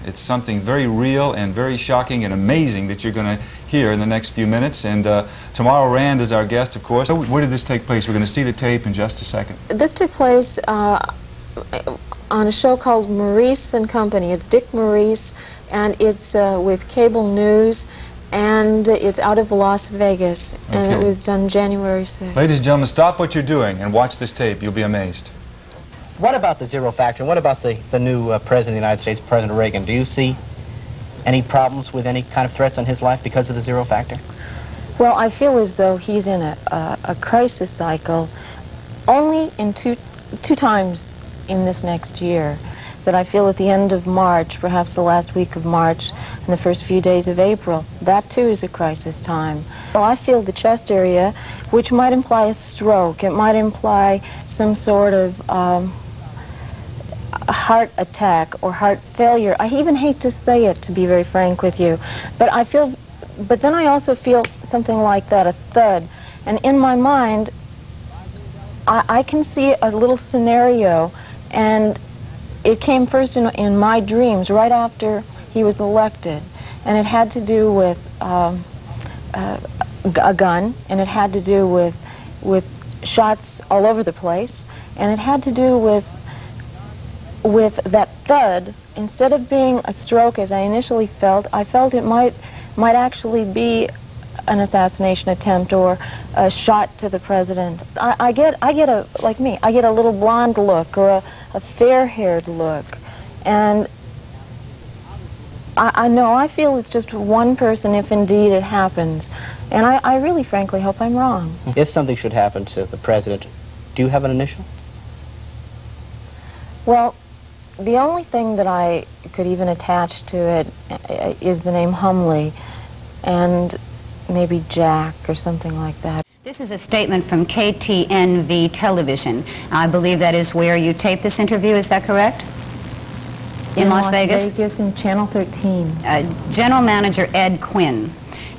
It's something very real and very shocking and amazing that you're going to hear in the next few minutes. And Tamara Rand is our guest, of course. So where did this take place? We're going to see the tape in just a second. This took place on a show called Maurice and Company. It's Dick Maurice, and it's with cable news, and it's out of Las Vegas, and it was done January 6th. Ladies and gentlemen, stop what you're doing and watch this tape. You'll be amazed. What about the zero factor? And what about the new President of the United States, President Reagan? Do you see any problems with any kind of threats on his life because of the zero factor? Well, I feel as though he's in a crisis cycle only in two times in this next year. That I feel at the end of March, perhaps the last week of March, and the first few days of April, that too is a crisis time. Well, I feel the chest area, which might imply a stroke. It might imply some sort of heart attack or heart failure. I even hate to say it, to be very frank with you, but then I also feel something like that, a thud, and in my mind I can see a little scenario, and it came first in my dreams right after he was elected, and it had to do with a gun, and it had to do with shots all over the place, and it had to do with that thud. Instead of being a stroke as I initially felt, I felt it might actually be an assassination attempt or a shot to the president. I get a, like me, I get a little blonde look or a fair-haired look, and I know, I feel it's just one person if indeed it happens, and I really frankly hope I'm wrong. If something should happen to the president, do you have an initial? Well, the only thing that I could even attach to it is the name Humley, and maybe Jack or something like that. This is a statement from KTNV television. I believe that is where you taped this interview, is that correct? In Las Vegas? Las Vegas, in Channel 13. General Manager Ed Quinn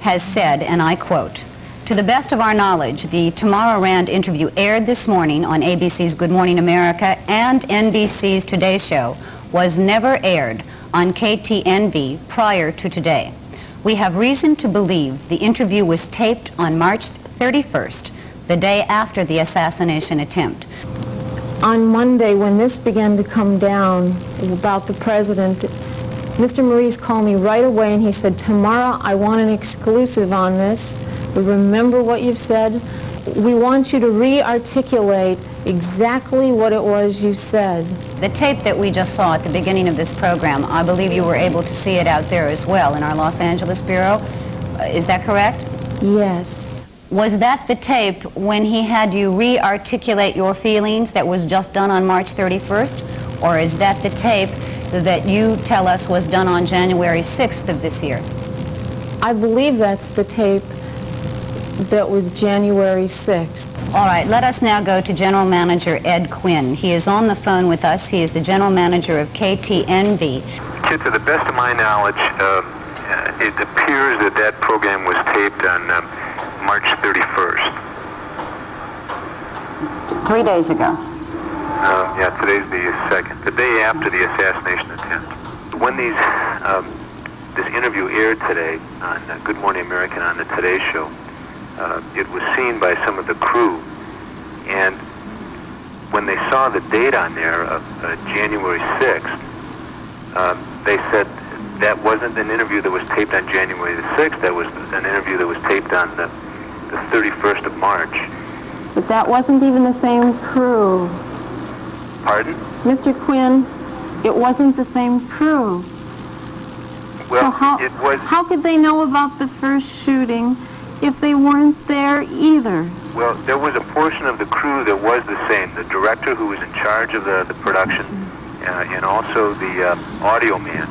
has said, and I quote, "To the best of our knowledge, the Tamara Rand interview aired this morning on ABC's Good Morning America and NBC's Today Show was never aired on KTNV prior to today. We have reason to believe the interview was taped on March 31st, the day after the assassination attempt." On Monday, when this began to come down about the president, Mr. Maurice called me right away and he said, "Tamara, I want an exclusive on this. Remember what you've said. We want you to re-articulate exactly what it was you said." The tape that we just saw at the beginning of this program, I believe you were able to see it out there as well in our Los Angeles bureau. Is that correct? Yes. Was that the tape when he had you re-articulate your feelings that was just done on March 31st? Or is that the tape that you tell us was done on January 6th of this year? I believe that's the tape that was January 6th. All right, let us now go to General Manager Ed Quinn. He is on the phone with us. He is the General Manager of KTNV. To the best of my knowledge, it appears that that program was taped on March 31st. 3 days ago. Yeah, today's the 2nd, the day after the assassination attempt. When this interview aired today on Good Morning America and on the Today Show, it was seen by some of the crew, and when they saw the date on there of January 6th, they said that wasn't an interview that was taped on January the 6th, that was an interview that was taped on the 31st of March. But that wasn't even the same crew. Pardon? Mr. Quinn, it wasn't the same crew. Well, so it was... How could they know about the first shooting if they weren't there either? Well, there was a portion of the crew that was the same. The director who was in charge of the production, and also the audio man.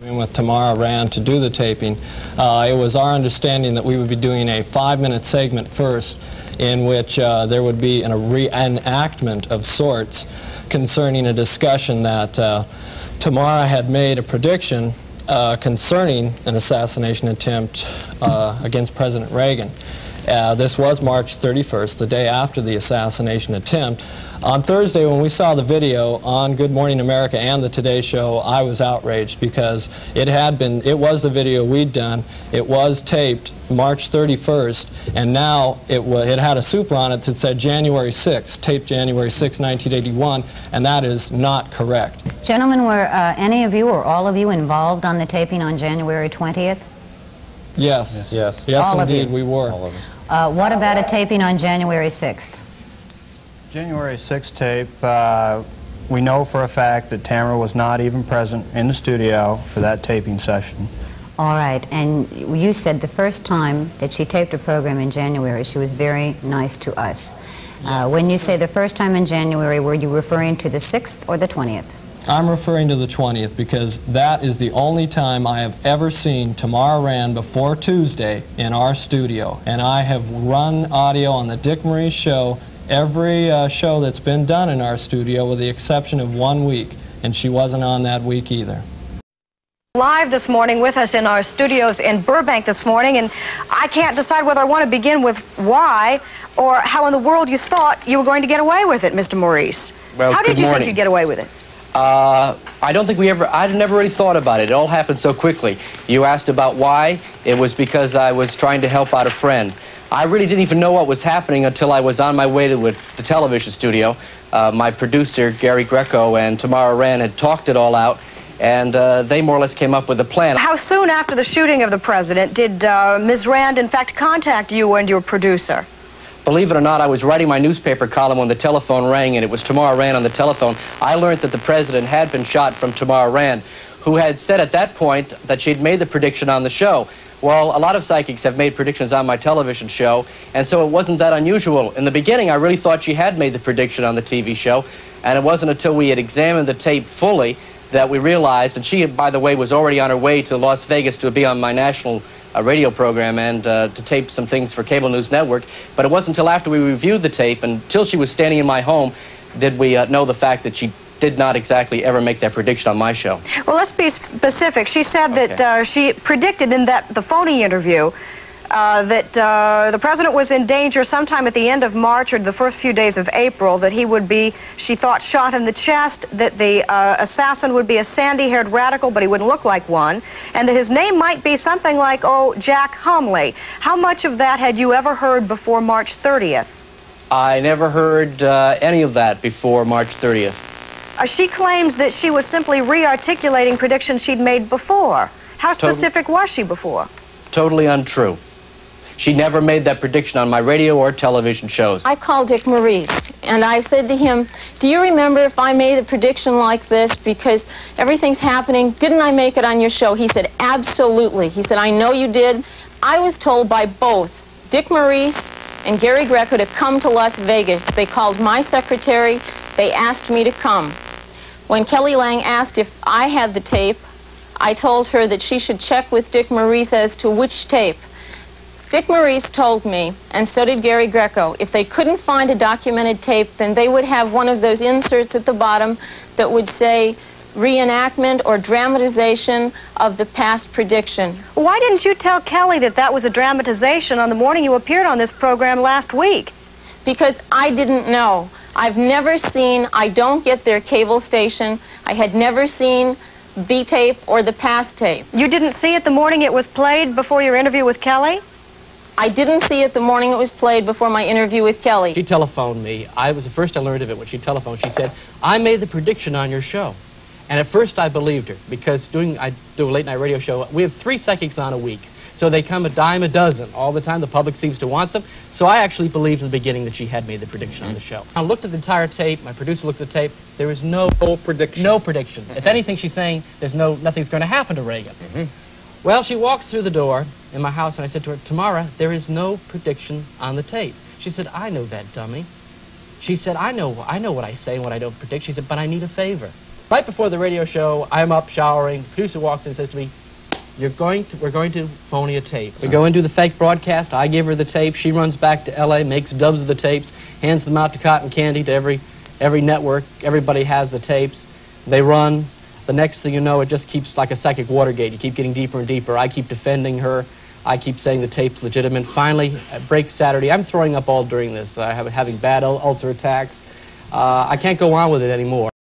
With Tamara Rand to do the taping, it was our understanding that we would be doing a 5-minute segment first, in which there would be a reenactment of sorts concerning a discussion that Tamara had made a prediction concerning an assassination attempt against President Reagan. This was March 31st, the day after the assassination attempt. On Thursday, when we saw the video on Good Morning America and the Today Show, I was outraged because it was the video we'd done. It was taped March 31st, and now it had a super on it that said January 6th, taped January 6, 1981, and that is not correct. Gentlemen, were any of you or all of you involved on the taping on January 20th? Yes. Yes. Yes, All of indeed, you. we were. All of us. What about a taping on January 6th? January 6th tape, we know for a fact that Tamara was not even present in the studio for that taping session. All right, and you said the first time that she taped a program in January, she was very nice to us. When you say the first time in January, were you referring to the 6th or the 20th? I'm referring to the 20th because that is the only time I have ever seen Tamara Rand before Tuesday in our studio. And I have run audio on the Dick Maurice show, every show that's been done in our studio with the exception of 1 week, and she wasn't on that week either. Live this morning with us in our studios in Burbank this morning, and I can't decide whether I want to begin with why or how in the world you thought you were going to get away with it, Mr. Maurice. Well, how did good you morning. think you'd get away with it? I don't think I'd never really thought about it. It all happened so quickly. You asked about why. It was because I was trying to help out a friend. I really didn't even know what was happening until I was on my way to the television studio. My producer, Gary Greco, and Tamara Rand had talked it all out, and they more or less came up with a plan. How soon after the shooting of the president did Ms. Rand, in fact, contact you and your producer? Believe it or not, I was writing my newspaper column when the telephone rang, and it was Tamara Rand on the telephone. I learned that the president had been shot from Tamara Rand, who had said at that point that she'd made the prediction on the show. Well, a lot of psychics have made predictions on my television show, and so it wasn't that unusual. In the beginning, I really thought she had made the prediction on the TV show, and it wasn't until we had examined the tape fully that we realized, and she, by the way, was already on her way to Las Vegas to be on my national radio program and to tape some things for Cable News Network. But it wasn't until after we reviewed the tape, until she was standing in my home, did we know the fact that she did not exactly ever make that prediction on my show. Well, let's be specific. She said that she predicted in the phony interview that the president was in danger sometime at the end of March or the first few days of April, that he would be, she thought, shot in the chest, that the assassin would be a sandy-haired radical, but he wouldn't look like one, and that his name might be something like, oh, Jack Humley. How much of that had you ever heard before March 30th? I never heard any of that before March 30th. She claims that she was simply re-articulating predictions she'd made before. How specific was she before? Totally untrue. She never made that prediction on my radio or television shows. I called Dick Maurice, and I said to him, do you remember if I made a prediction like this because everything's happening? Didn't I make it on your show? He said, absolutely. He said, I know you did. I was told by both Dick Maurice and Gary Greco to come to Las Vegas. They called my secretary. They asked me to come. When Kelly Lang asked if I had the tape, I told her that she should check with Dick Maurice as to which tape. Dick Maurice told me, and so did Gary Greco, if they couldn't find a documented tape, then they would have one of those inserts at the bottom that would say reenactment or dramatization of the past prediction. Why didn't you tell Kelly that that was a dramatization on the morning you appeared on this program last week? Because I didn't know. I've never seen, I don't get their cable station. I had never seen the tape or the past tape. You didn't see it the morning it was played before your interview with Kelly? I didn't see it the morning it was played before my interview with Kelly. She telephoned me. I was the first I learned of it when she telephoned. She said, I made the prediction on your show. And at first I believed her because I do a late night radio show. We have 3 psychics on a week. So they come a dime a dozen all the time. The public seems to want them. So I actually believed in the beginning that she had made the prediction on the show. I looked at the entire tape. My producer looked at the tape. There was no prediction. No prediction. If anything, she's saying nothing's going to happen to Reagan. Well, she walks through the door in my house, and I said to her, Tamara, there is no prediction on the tape. She said, I know that, dummy. She said, I know what I say and what I don't predict. She said, but I need a favor. Right before the radio show, I'm up showering. The producer walks in and says to me, we're going to phony a tape. We go into the fake broadcast. I give her the tape. She runs back to L.A., makes dubs of the tapes, hands them out to Cotton Candy, to every network. Everybody has the tapes. They run. The next thing you know, it just keeps like a psychic Watergate. You keep getting deeper and deeper. I keep defending her. I keep saying the tape's legitimate. Finally, break Saturday. I'm throwing up all during this. I'm having bad ulcer attacks. I can't go on with it anymore.